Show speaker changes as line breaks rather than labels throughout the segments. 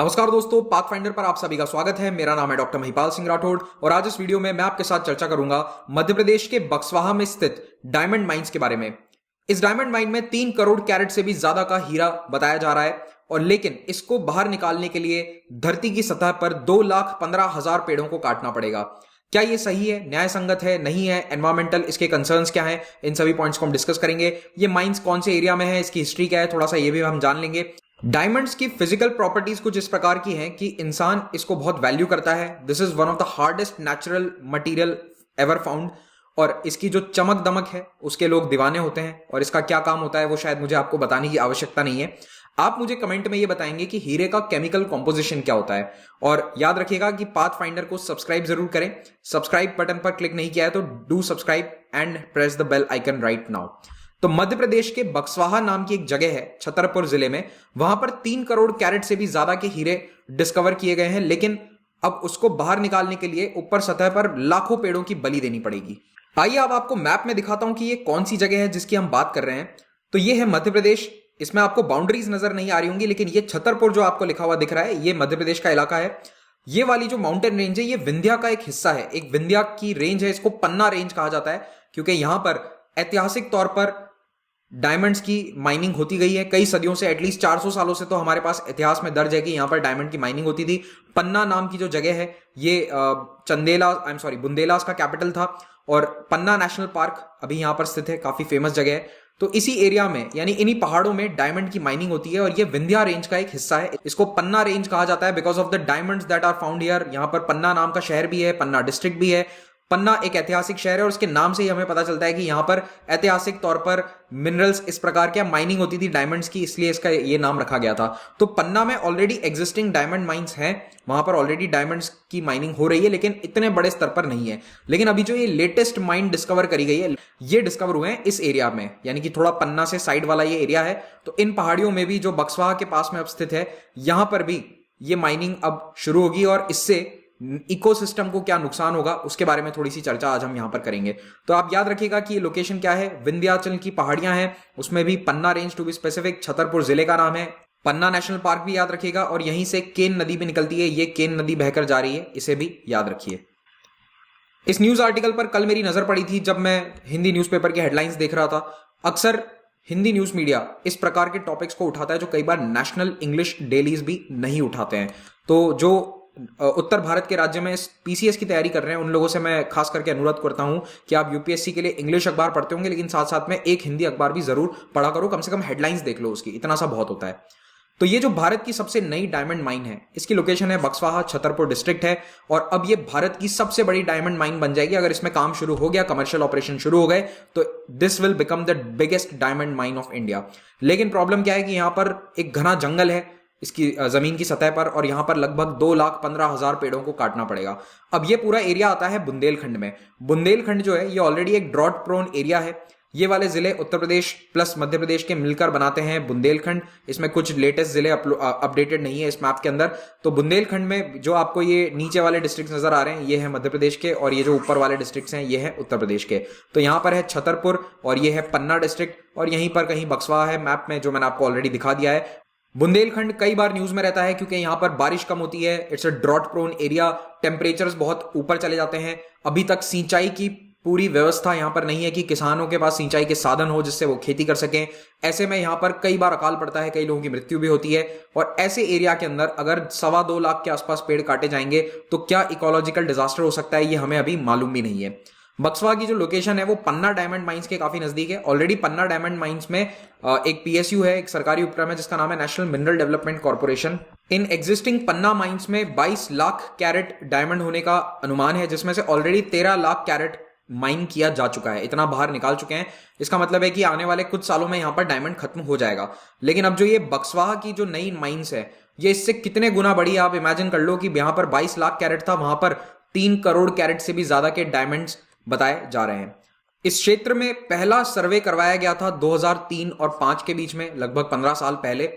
नमस्कार दोस्तों, पाथफाइंडर पर आप सभी का स्वागत है। मेरा नाम है डॉक्टर महिपाल सिंह राठौड़ और आज इस वीडियो में मैं आपके साथ चर्चा करूंगा मध्य प्रदेश के बक्सवाहा में स्थित डायमंड माइंस के बारे में। इस डायमंड माइन में 3 करोड़ कैरेट से भी ज्यादा का हीरा बताया जा रहा है और लेकिन इसको बाहर निकालने के लिए धरती की सतह पर 2,15,000 पेड़ों को काटना पड़ेगा। क्या ये सही है, न्याय संगत है, नहीं है, एनवायरमेंटल इसके कंसर्न्स क्या हैं, इन सभी पॉइंट्स को हम डिस्कस करेंगे। ये माइंस कौन से एरिया में है, इसकी हिस्ट्री क्या है, थोड़ा सा ये भी हम जान लेंगे। डायमंड्स की फिजिकल प्रॉपर्टीज कुछ इस प्रकार की हैं कि इंसान इसको बहुत वैल्यू करता है। This is one of the hardest natural material ever found और इसकी जो चमक दमक है उसके लोग दीवाने होते हैं और इसका क्या काम होता है वो शायद मुझे आपको बताने की आवश्यकता नहीं है। आप मुझे कमेंट में ये बताएंगे कि हीरे का केमिकल कॉम्पोजिशन क्या होता है। और याद रखिएगा कि पाथ फाइंडर को सब्सक्राइब जरूर करें। सब्सक्राइब बटन पर क्लिक नहीं किया है तो do subscribe and press the bell icon right now. तो मध्य प्रदेश के बक्सवाहा नाम की एक जगह है छतरपुर जिले में, वहां पर 3 करोड़ कैरेट से भी ज्यादा के हीरे डिस्कवर किए गए हैं, लेकिन अब उसको बाहर निकालने के लिए ऊपर सतह पर लाखों पेड़ों की बलि देनी पड़ेगी। आइए अब आपको मैप में दिखाता हूं कि ये कौन सी जगह है जिसकी हम बात कर रहे हैं। तो ये है मध्य प्रदेश। इसमें आपको बाउंड्रीज नजर नहीं आ रही होंगी, लेकिन ये छतरपुर जो आपको लिखा हुआ दिख रहा है ये मध्य प्रदेश का इलाका है। ये वाली जो माउंटेन रेंज है ये विंध्या का एक हिस्सा है, एक विंध्या की रेंज है। इसको पन्ना रेंज कहा जाता है क्योंकि यहां पर ऐतिहासिक तौर पर डायमंड्स की माइनिंग होती गई है कई सदियों से। एटलीस्ट 400 सालों से तो हमारे पास इतिहास में दर्ज है कि यहां पर डायमंड की माइनिंग होती थी। पन्ना नाम की जो जगह है ये बुंदेलास का कैपिटल था और पन्ना नेशनल पार्क अभी यहां पर स्थित है, काफी फेमस जगह है। तो इसी एरिया में यानी इन्हीं पहाड़ों में डायमंड की माइनिंग होती है और ये विंध्या रेंज का एक हिस्सा है। इसको पन्ना रेंज कहा जाता है because of the diamonds that are found here. यहां पर पन्ना नाम का शहर भी है, पन्ना डिस्ट्रिक्ट भी है। पन्ना एक ऐतिहासिक शहर है और उसके नाम से ही हमें पता चलता है कि यहां पर ऐतिहासिक तौर पर मिनरल्स इस प्रकार की माइनिंग होती थी डायमंड्स की, इसलिए इसका ये नाम रखा गया था। तो पन्ना में ऑलरेडी एग्जिस्टिंग डायमंड माइंस हैं, वहां पर ऑलरेडी डायमंड्स की माइनिंग हो रही है लेकिन इतने बड़े स्तर पर नहीं है। लेकिन अभी जो ये लेटेस्ट माइन डिस्कवर करी गई है ये डिस्कवर हुए हैं इस एरिया में, यानी कि थोड़ा पन्ना से साइड वाला ये एरिया है। तो इन पहाड़ियों में भी जो बक्सवाहा के पास में अब स्थित है यहां पर भी ये माइनिंग अब शुरू होगी और इससे इकोसिस्टम को क्या नुकसान होगा उसके बारे में थोड़ी सी चर्चा आज हम यहां पर करेंगे। तो आप याद रखिएगा कि ये लोकेशन क्या है, विंध्याचल की पहाड़ियां हैं, उसमें भी Panna range to be specific Chhatarpur जिले का नाम है। पन्ना नेशनल पार्क भी याद रखिएगा और यहीं से केन नदी भी निकलती है, ये केन नदी बहकर जा रही है, इसे भी याद रखिए। इस न्यूज आर्टिकल पर कल मेरी नजर पड़ी थी जब मैं हिंदी न्यूज़पेपर के हेडलाइंस देख रहा था। अक्सर हिंदी न्यूज मीडिया इस प्रकार के टॉपिक्स को उठाता है जो कई बार नेशनल इंग्लिश डेलीज भी नहीं उठाते हैं। तो जो उत्तर भारत के राज्य में पीसीएस की तैयारी कर रहे हैं उन लोगों से मैं खास करके अनुरोध करता हूं कि आप यूपीएससी के लिए इंग्लिश अखबार पढ़ते होंगे लेकिन साथ साथ में एक हिंदी अखबार भी जरूर पढ़ा करो, कम से कम हेडलाइंस देख लो उसकी, इतना सा बहुत होता है। तो ये जो भारत की सबसे नई डायमंड माइन है इसकी लोकेशन है बक्सवाहा, छतरपुर डिस्ट्रिक्ट है और अब ये भारत की सबसे बड़ी डायमंड माइन बन जाएगी। अगर इसमें काम शुरू हो गया, कमर्शियल ऑपरेशन शुरू हो गए तो this will become the biggest diamond mine of India. लेकिन प्रॉब्लम क्या है कि यहां पर एक घना जंगल है इसकी जमीन की सतह पर और यहां पर लगभग 2,15,000 पेड़ों को काटना पड़ेगा। अब ये पूरा एरिया आता है बुंदेलखंड में। बुंदेलखंड जो है ये ऑलरेडी एक ड्रॉट प्रोन एरिया है। ये वाले जिले उत्तर प्रदेश प्लस मध्य प्रदेश के मिलकर बनाते हैं बुंदेलखंड। इसमें कुछ लेटेस्ट जिले अपडेटेड नहीं है इस मैप के अंदर। तो बुंदेलखंड में जो आपको ये नीचे वाले डिस्ट्रिक्ट नजर आ रहे हैं ये है मध्य प्रदेश के और ये जो ऊपर वाले डिस्ट्रिक्ट्स हैं ये है उत्तर प्रदेश के। तो यहाँ पर है छतरपुर और ये है पन्ना डिस्ट्रिक्ट और यहीं पर कहीं बक्सवाहा है मैप में, जो मैंने आपको ऑलरेडी दिखा दिया है। बुंदेलखंड कई बार न्यूज में रहता है क्योंकि यहां पर बारिश कम होती है, it's a drought prone area, temperatures बहुत ऊपर चले जाते हैं। अभी तक सिंचाई की पूरी व्यवस्था यहां पर नहीं है कि किसानों के पास सिंचाई के साधन हो जिससे वो खेती कर सकें। ऐसे में यहां पर कई बार अकाल पड़ता है, कई लोगों की मृत्यु भी होती है और ऐसे एरिया के अंदर अगर 2.25 लाख के आसपास पेड़ काटे जाएंगे तो क्या इकोलॉजिकल डिजास्टर हो सकता है ये हमें अभी मालूम भी नहीं है। बक्सवा की जो लोकेशन है वो पन्ना डायमंड माइंस के काफी नजदीक है। ऑलरेडी पन्ना डायमंड माइंस में एक पीएसयू है, एक सरकारी उपक्रम है जिसका नाम है national mineral development corporation. In existing Panna mines में 22 लाख कैरेट डायमंड होने का अनुमान है, जिसमें से ऑलरेडी 13 लाख कैरेट माइन किया जा चुका है, इतना बाहर निकाल चुके हैं। इसका मतलब है कि आने वाले कुछ सालों में यहां पर डायमंड खत्म हो जाएगा। लेकिन अब जो ये बक्सवाहा की जो नई माइंस है ये इससे कितने गुना बड़ी है आप इमेजिन कर लो कि यहां पर 22 लाख कैरेट था, वहां पर 3 करोड़ कैरेट से भी ज्यादा के डायमंड्स बताए जा रहे हैं। इस क्षेत्र में पहला सर्वे करवाया गया था 2003 और 5 के बीच में, लगभग 15 साल पहले।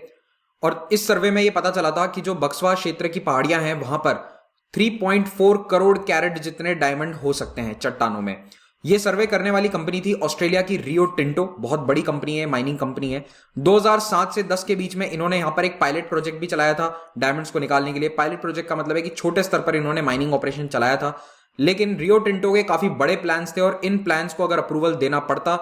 और इस सर्वे में यह पता चला था कि जो बक्सवा क्षेत्र की पहाड़ियां हैं वहां पर 3.4 करोड़ कैरेट जितने डायमंड हो सकते हैं चट्टानों में। ये सर्वे करने वाली कंपनी थी ऑस्ट्रेलिया की रियो टिंटो, बहुत बड़ी कंपनी है, माइनिंग कंपनी है। 2007 से 10 के बीच में इन्होंने यहां पर एक पायलट प्रोजेक्ट भी चलाया था डायमंड्स को निकालने के लिए। पायलट प्रोजेक्ट का मतलब है कि छोटे स्तर पर इन्होंने माइनिंग ऑपरेशन चलाया था, लेकिन रियो टिंटो के काफी बड़े प्लान्स थे और इन प्लान्स को अगर अप्रूवल देना पड़ता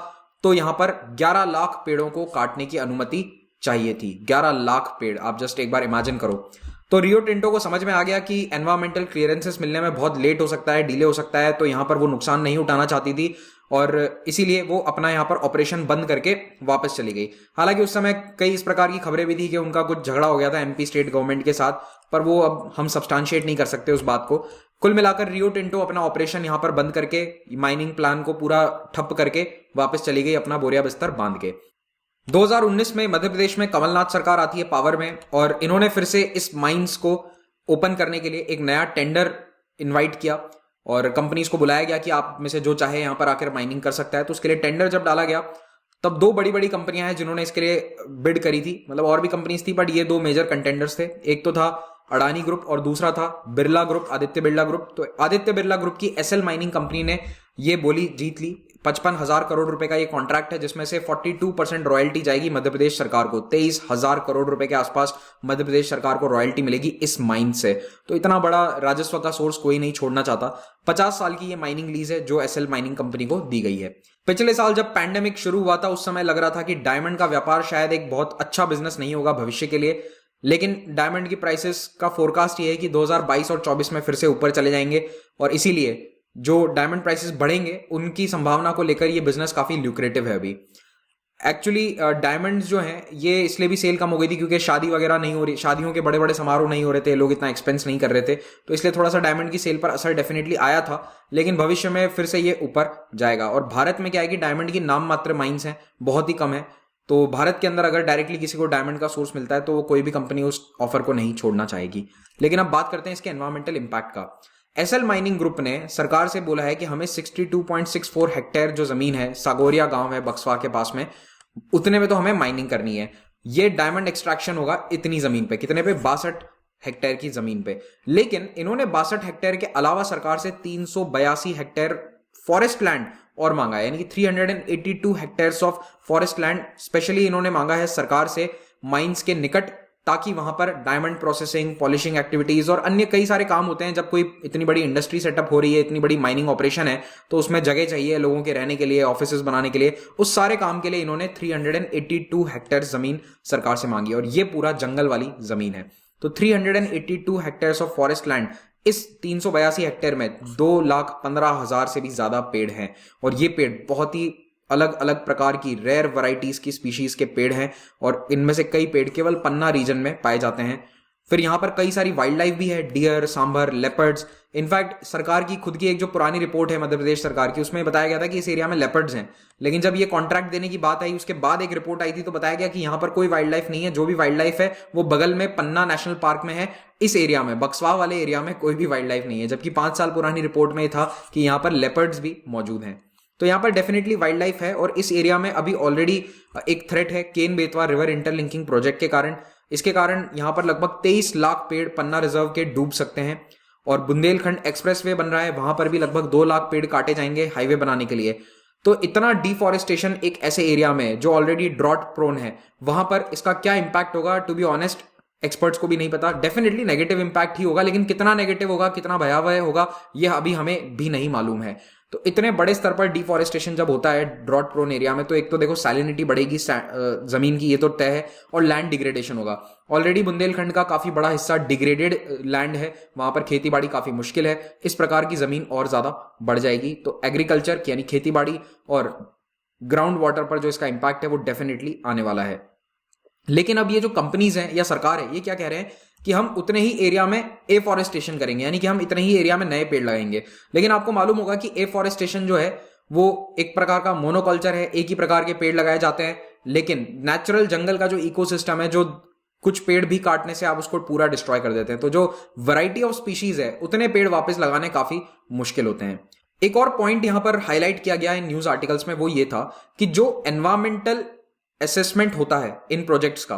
तो यहां पर 11 लाख पेड़ों को काटने की अनुमति चाहिए थी। 11 लाख पेड़, आप जस्ट एक बार इमेजिन करो। तो रियो टिंटो को समझ में आ गया कि एनवायरमेंटल क्लियरेंसेस मिलने में बहुत लेट हो सकता है, डिले हो सकता है, तो यहां पर वो नुकसान नहीं उठाना चाहती थी और इसीलिए वो अपना यहां पर ऑपरेशन बंद करके वापस चली गई। हालांकि उस समय कई इस प्रकार की खबरें भी थी कि उनका कुछ झगड़ा हो गया था एमपी स्टेट गवर्नमेंट के साथ, पर वो अब हम सब्सटैंशिएट नहीं कर सकते उस बात को। कुल मिलाकर रियो टिंटो अपना ऑपरेशन यहां पर बंद करके माइनिंग प्लान को पूरा ठप करके वापस चली गई अपना बोरिया बिस्तर बांध के। 2019 में मध्य प्रदेश में कमलनाथ सरकार आती है पावर में और इन्होंने फिर से इस माइंस को ओपन करने के लिए एक नया टेंडर इनवाइट किया और कंपनीज को बुलाया गया कि आप में से जो चाहे यहां पर आकर माइनिंग कर सकता है। तो उसके लिए टेंडर जब डाला गया तब दो बड़ी बड़ी कंपनियां हैं जिन्होंने इसके लिए बिड करी थी, मतलब और भी कंपनीज थी बट ये दो मेजर कंटेंडर्स थे। एक तो था अडानी ग्रुप और दूसरा था बिरला ग्रुप, आदित्य बिरला ग्रुप। तो आदित्य बिरला ग्रुप की एसएल माइनिंग कंपनी ने ये बोली जीत ली। 55,000 करोड़ रुपए का ये कॉन्ट्रैक्ट है जिसमें से 42% रॉयल्टी जाएगी मध्य प्रदेश सरकार को। 23,000 करोड़ रुपए के आसपास मध्य प्रदेश सरकार को रॉयल्टी मिलेगी इस माइन से। तो इतना बड़ा राजस्व का सोर्स कोई नहीं छोड़ना चाहता। 50 साल की ये माइनिंग लीज है जो एसएल माइनिंग कंपनी को दी गई है। पिछले साल जब पैंडेमिक शुरू हुआ था उस समय लग रहा था कि डायमंड का व्यापार शायद एक बहुत अच्छा बिजनेस नहीं होगा भविष्य के लिए, लेकिन डायमंड की प्राइसेस का फोरकास्ट ये है कि 2022 और 24 में फिर से ऊपर चले जाएंगे और इसीलिए जो डायमंड प्राइसेस बढ़ेंगे उनकी संभावना को लेकर ये बिजनेस काफी ल्यूक्रेटिव है। अभी एक्चुअली डायमंड्स जो हैं ये इसलिए भी सेल कम हो गई थी क्योंकि शादी वगैरह नहीं हो रही, शादियों के बड़े बड़े समारोह नहीं हो रहे थे, लोग इतना एक्सपेंस नहीं कर रहे थे, तो इसलिए थोड़ा सा डायमंड की सेल पर असर डेफिनेटली आया था, लेकिन भविष्य में फिर से ये ऊपर जाएगा। और भारत में क्या है कि डायमंड की नाम मात्र माइंस हैं, बहुत ही कम है, तो भारत के अंदर अगर डायरेक्टली किसी को डायमंड का सोर्स मिलता है तो वो कोई भी कंपनी उस ऑफर को नहीं छोड़ना चाहेगी। लेकिन अब बात करते हैं इसके एनवायरमेंटल इंपैक्ट का। एसएल माइनिंग ग्रुप ने सरकार से बोला है कि हमें 62.64 हेक्टेयर जो जमीन है, सागोरिया गांव है बक्सवा के पास में, उतने में तो हमें माइनिंग करनी है। ये डायमंड एक्सट्रैक्शन होगा इतनी जमीन पे, कितने पे, 62 हेक्टेयर की जमीन पे। लेकिन इन्होंने 62 हेक्टेयर के अलावा सरकार से 382 हेक्टेयर फॉरेस्ट लैंड और मांगा है, यानी कि 382 hectares of forest land specially इन्होंने मांगा है सरकार से माइंस के निकट, ताकि वहां पर डायमंड प्रोसेसिंग, पॉलिशिंग एक्टिविटीज और अन्य कई सारे काम होते हैं। जब कोई इतनी बड़ी इंडस्ट्री सेटअप हो रही है, इतनी बड़ी माइनिंग ऑपरेशन है, तो उसमें जगह चाहिए लोगों के रहने के लिए, ऑफिसेज बनाने के लिए। उस सारे काम के लिए इन्होंने 382 हेक्टेयर जमीन सरकार से मांगी और ये पूरा जंगल वाली जमीन है। तो 382 हेक्टेयर्स ऑफ फॉरेस्ट लैंड, इस 382 हेक्टेयर में 2,15,000 से भी ज्यादा पेड़ हैं और ये पेड़ बहुत ही अलग अलग प्रकार की रेयर वैरायटीज की स्पीशीज के पेड़ हैं और इनमें से कई पेड़ केवल पन्ना रीजन में पाए जाते हैं। फिर यहां पर कई सारी वाइल्ड लाइफ भी है, डियर, सांभर, लेपर्ड्स। इनफैक्ट सरकार की खुद की एक जो पुरानी रिपोर्ट है मध्य प्रदेश सरकार की, उसमें बताया गया था कि इस एरिया में लेपर्ड्स हैं, लेकिन जब ये कॉन्ट्रैक्ट देने की बात आई उसके बाद एक रिपोर्ट आई थी तो बताया गया कि यहां पर कोई वाइल्ड लाइफ नहीं है, जो भी वाइल्ड लाइफ है वो बगल में पन्ना नेशनल पार्क में है। इस एरिया में, बक्सवा वाले एरिया में कोई भी वाइल्ड लाइफ नहीं है, जबकि 5 साल पुरानी रिपोर्ट में था कि यहां पर लेपर्ड्स भी मौजूद हैं। तो यहां पर डेफिनेटली वाइल्ड लाइफ है और इस एरिया में अभी ऑलरेडी एक थ्रेट है Ken Betwa river interlinking project के कारण। इसके कारण यहां पर लगभग 23 लाख पेड़ पन्ना रिजर्व के डूब सकते हैं और बुंदेलखंड एक्सप्रेसवे बन रहा है, वहां पर भी लगभग 2 लाख पेड़ काटे जाएंगे हाईवे बनाने के लिए। तो इतना डिफॉरेस्टेशन एक ऐसे एरिया में जो ऑलरेडी ड्रॉट प्रोन है, वहां पर इसका क्या इंपैक्ट होगा, टू बी ऑनेस्ट एक्सपर्ट्स को भी नहीं पता। डेफिनेटली नेगेटिव इंपैक्ट ही होगा, लेकिन कितना नेगेटिव होगा, कितना भयावह होगा, यह अभी हमें भी नहीं मालूम है। तो इतने बड़े स्तर पर डिफॉरेस्टेशन जब होता है ड्रॉट प्रोन एरिया में, तो एक तो देखो सैलिनिटी बढ़ेगी जमीन की, ये तो तय है, और लैंड डिग्रेडेशन होगा। ऑलरेडी बुंदेलखंड का काफी बड़ा हिस्सा डिग्रेडेड लैंड है, वहां पर खेतीबाड़ी काफी मुश्किल है, इस प्रकार की जमीन और ज्यादा बढ़ जाएगी। तो एग्रीकल्चर यानी खेतीबाड़ी और ग्राउंड वाटर पर जो इसका इंपैक्ट है वो डेफिनेटली आने वाला है। लेकिन अब ये जो कंपनीज हैं या सरकार है, ये क्या कह रहे हैं कि हम उतने ही एरिया में एफॉरेस्टेशन करेंगे, यानी कि हम इतने ही एरिया में नए पेड़ लगाएंगे। लेकिन आपको मालूम होगा कि एफॉरेस्टेशन जो है वो एक प्रकार का मोनोकल्चर है, एक ही प्रकार के पेड़ लगाए जाते हैं, लेकिन नेचुरल जंगल का जो इकोसिस्टम है, जो कुछ पेड़ भी काटने से आप उसको पूरा डिस्ट्रॉय कर देते हैं, तो जो वैरायटी ऑफ स्पीशीज है उतने पेड़ वापस लगाने काफी मुश्किल होते हैं। एक और पॉइंट यहां पर हाईलाइट किया गया इन न्यूज आर्टिकल्स में, वो ये था कि जो एनवायरमेंटल असेसमेंट होता है इन प्रोजेक्ट्स का,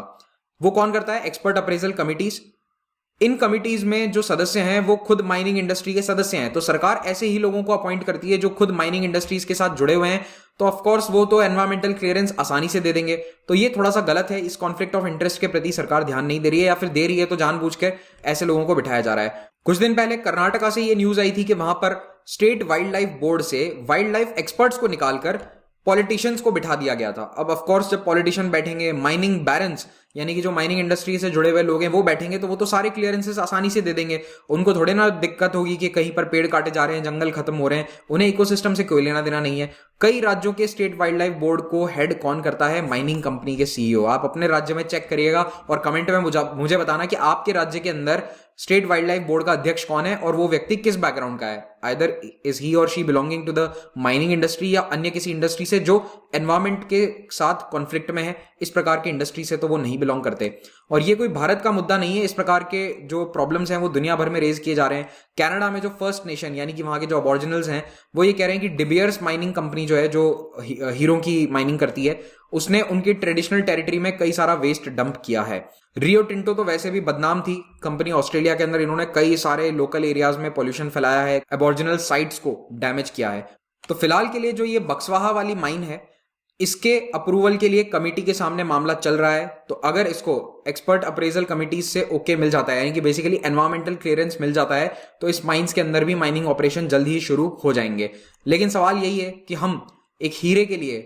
वो कौन करता है? एक्सपर्ट अप्रेजल कमिटीज, इन कमिटीज में जो सदस्य हैं वो खुद माइनिंग इंडस्ट्री के सदस्य हैं, तो सरकार ऐसे ही लोगों को अपॉइंट करती है जो खुद माइनिंग इंडस्ट्रीज के साथ जुड़े हुए हैं, तो ऑफ कोर्स वो तो एनवायरमेंटल क्लियरेंस आसानी से दे देंगे। तो ये थोड़ा सा गलत है, इस कॉन्फ्लिक्ट ऑफ इंटरेस्ट के प्रति सरकार ध्यान नहीं दे रही है, या फिर दे रही है तो जानबूझकर ऐसे लोगों को बिठाया जा रहा है। कुछ दिन पहले कर्नाटका से ये न्यूज आई थी कि वहां पर स्टेट वाइल्ड लाइफ बोर्ड से वाइल्ड लाइफ एक्सपर्ट्स को निकालकर पॉलिटिशियंस को बिठा दिया गया था। अब ऑफ कोर्स जब पॉलिटिशियन बैठेंगे, माइनिंग बैरन्स यानी कि जो माइनिंग इंडस्ट्री से जुड़े हुए लोग हैं वो बैठेंगे, तो वो तो सारे क्लियरेंसेस आसानी से दे देंगे। उनको थोड़े ना दिक्कत होगी कि कहीं पर पेड़ काटे जा रहे हैं, जंगल खत्म हो रहे हैं, उन्हें इकोसिस्टम से कोई लेना देना नहीं है। कई राज्यों के स्टेट वाइल्ड लाइफ बोर्ड को हेड कौन करता है? माइनिंग कंपनी के सीईओ। आप अपने राज्य में चेक करिएगा और कमेंट में मुझे बताना कि आपके राज्य के अंदर स्टेट वाइल्ड लाइफ बोर्ड का अध्यक्ष कौन है और वो व्यक्ति किस बैकग्राउंड का है। आइदर इज ही और she belonging to the mining industry या अन्य किसी इंडस्ट्री से जो एनवायरमेंट के साथ कॉन्फ्लिक्ट में है। इस प्रकार की इंडस्ट्री से तो वो नहीं बिलोंग करते। और ये कोई भारत का मुद्दा नहीं है, इस प्रकार के जो प्रॉब्लम्स हैं वो दुनिया भर में रेज किए जा रहे हैं। कनाडा में जो फर्स्ट नेशन यानी कि वहां के जो अबॉरिजिनल्स हैं वो ये कह रहे हैं कि डिबियर्स माइनिंग कंपनी जो है, जो हीरो की माइनिंग करती है, उसने उनकी ट्रेडिशनल टेरिटरी में कई सारा वेस्ट डंप किया है। रियो टिंटो तो वैसे भी बदनाम थी कंपनी ऑस्ट्रेलिया के अंदर, इन्होंने कई सारे लोकल एरियाज में पोल्यूशन फैलाया है, अबॉरिजिनल साइट्स को डैमेज किया है। तो फिलहाल के लिए जो ये बक्सवाहा वाली माइन है, इसके अप्रूवल के लिए कमेटी के सामने मामला चल रहा है। तो अगर इसको एक्सपर्ट अप्रेजल कमिटीज से ओके मिल जाता है, यानी कि बेसिकली एनवायरमेंटल क्लियरेंस मिल जाता है, तो इस माइंस के अंदर भी माइनिंग ऑपरेशन जल्द ही शुरू हो जाएंगे। लेकिन सवाल यही है कि हम एक हीरे के लिए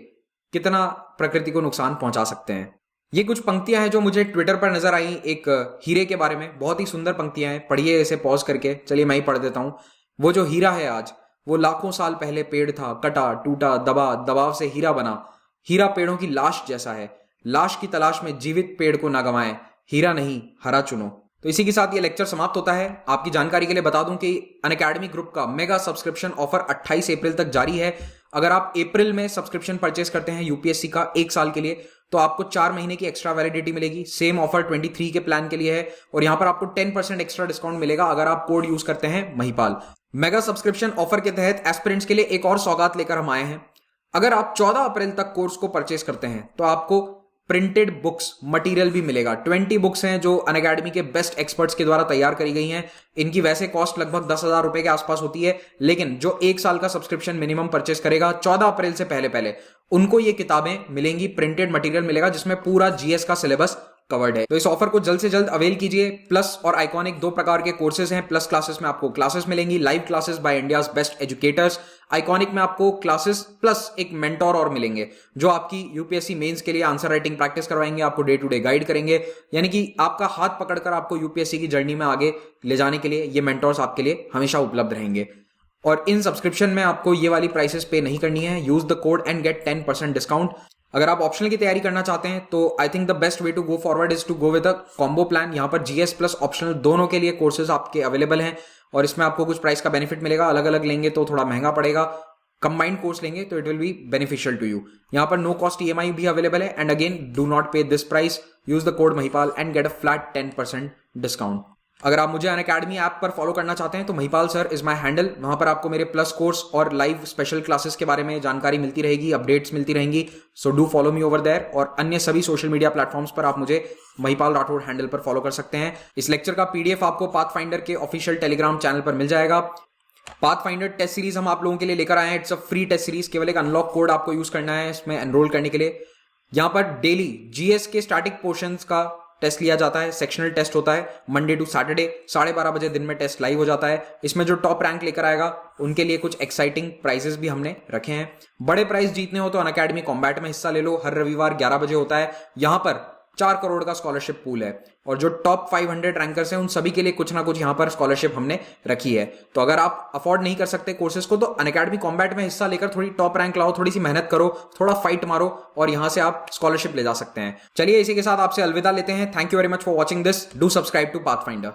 कितना प्रकृति को नुकसान पहुंचा सकते हैं। ये कुछ पंक्तियां हैं जो मुझे ट्विटर पर नजर आई एक हीरे के बारे में। बहुत ही सुंदर पंक्तियां हैं, पढ़िए इसे पॉज करके। चलिए मैं ही पढ़ देता हूं। वो जो हीरा है आज, वो लाखों साल पहले पेड़ था, कटा टूटा दबा, दबाव से हीरा बना। हीरा पेड़ों की लाश जैसा है, लाश की तलाश में जीवित पेड़ को ना गंवाएं, हीरा नहीं हरा चुनो। तो इसी के साथ ये लेक्चर समाप्त होता है। आपकी जानकारी के लिए बता दूं कि अनअकैडमी ग्रुप का मेगा सब्सक्रिप्शन ऑफर 28 अप्रैल तक जारी है। अगर आप अप्रैल में सब्सक्रिप्शन परचेस करते हैं यूपीएससी का 1 साल के लिए, तो आपको 4 महीने की एक्स्ट्रा वैलिडिटी मिलेगी। सेम ऑफर 23 के प्लान के लिए है और यहां पर आपको 10% एक्स्ट्रा डिस्काउंट मिलेगा अगर आप कोड यूज करते हैं महिपाल। मेगा सब्सक्रिप्शन ऑफर के तहत एस्पिरेंट्स के लिए एक और सौगात लेकर हम आए हैं। अगर आप 14 अप्रैल तक कोर्स को परचेस करते हैं तो आपको प्रिंटेड बुक्स मटेरियल भी मिलेगा। 20 बुक्स हैं जो अनअकैडमी के बेस्ट एक्सपर्ट्स के द्वारा तैयार करी गई हैं। इनकी वैसे कॉस्ट लगभग 10,000 रुपए के आसपास होती है, लेकिन जो 1 साल का सब्सक्रिप्शन मिनिमम परचेस करेगा 14 अप्रैल से पहले उनको ये किताबें मिलेंगी, प्रिंटेड मटेरियल मिलेगा जिसमें पूरा जीएस का सिलेबस कवर्ड है। तो इस ऑफर को जल्द से जल्द अवेल कीजिए। प्लस और आइकॉनिक 2 प्रकार के कोर्सेज हैं। प्लस क्लासेस में आपको क्लासेस मिलेंगी, live classes bye India's best educators. Iconic में आपको क्लासेस प्लस एक मेंटोर और मिलेंगे जो आपकी यूपीएससी मेंस के लिए आंसर राइटिंग प्रैक्टिस करवाएंगे, आपको डे टू डे गाइड करेंगे, यानी कि आपका हाथ पकड़कर आपको यूपीएससी की जर्नी में आगे ले जाने के लिए ये मेंटोर्स आपके लिए हमेशा उपलब्ध रहेंगे। और इन सब्सक्रिप्शन में आपको ये वाली प्राइसेस पे नहीं करनी है। Use the code and get 10% discount. अगर आप ऑप्शनल की तैयारी करना चाहते हैं तो I think the best way to go forward is to go with a combo plan. यहाँ पर जीएस प्लस ऑप्शनल दोनों के लिए कोर्सेज आपके अवेलेबल हैं और इसमें आपको कुछ प्राइस का बेनिफिट मिलेगा। अलग अलग लेंगे तो थोड़ा महंगा पड़ेगा, कंबाइंड कोर्स लेंगे तो it will be beneficial to you. यहाँ पर नो कॉस्ट ईएमआई भी अवेलेबल है। And again do not pay this price, use the code Mahipal and get a flat 10% discount. अगर आप मुझे अनअकैडमी ऐप पर फॉलो करना चाहते हैं तो Mahipal sir is my handle. वहां पर आपको मेरे प्लस कोर्स और लाइव स्पेशल क्लासेस के बारे में जानकारी मिलती रहेगी, अपडेट्स मिलती रहेंगी। So do follow me over there. और अन्य सभी सोशल मीडिया प्लेटफॉर्म्स पर आप मुझे महिपाल राठौड़ हैंडल पर फॉलो कर सकते हैं। इस लेक्चर का पीडीएफ आपको पाथफाइंडर के ऑफिशियल टेलीग्राम चैनल पर मिल जाएगा। पाथफाइंडर टेस्ट सीरीज हम आप लोगों के लिए लेकर आए हैं। It's a free test series, केवल एक अनलॉक कोड आपको यूज करना है इसमें एनरोल करने के लिए। यहां पर डेली जीएस के स्टैटिक पोर्शंस का टेस्ट लिया जाता है। सेक्शनल टेस्ट होता है मंडे टू सैटरडे, 12:30 बजे दिन में टेस्ट लाइव हो जाता है। इसमें जो टॉप रैंक लेकर आएगा उनके लिए कुछ एक्साइटिंग प्राइजेस भी हमने रखे हैं। बड़े प्राइज जीतने हो तो अनअकैडमी कॉम्बैट में हिस्सा ले लो। हर रविवार 11 बजे होता है। यहां पर 4 करोड़ का स्कॉलरशिप पूल है और जो टॉप 500 रैंकर्स हैं उन सभी के लिए कुछ ना कुछ यहां पर स्कॉलरशिप हमने रखी है। तो अगर आप अफोर्ड नहीं कर सकते कोर्सेज को तो अनअकैडमी कॉम्बैट में हिस्सा लेकर थोड़ी टॉप रैंक लाओ, थोड़ी सी मेहनत करो, थोड़ा फाइट मारो और यहां से आप स्कॉलरशिप ले जा सकते हैं। चलिए इसी के साथ आपसे अलविदा लेते हैं। Thank you very much for watching this. Do subscribe to pathfinder.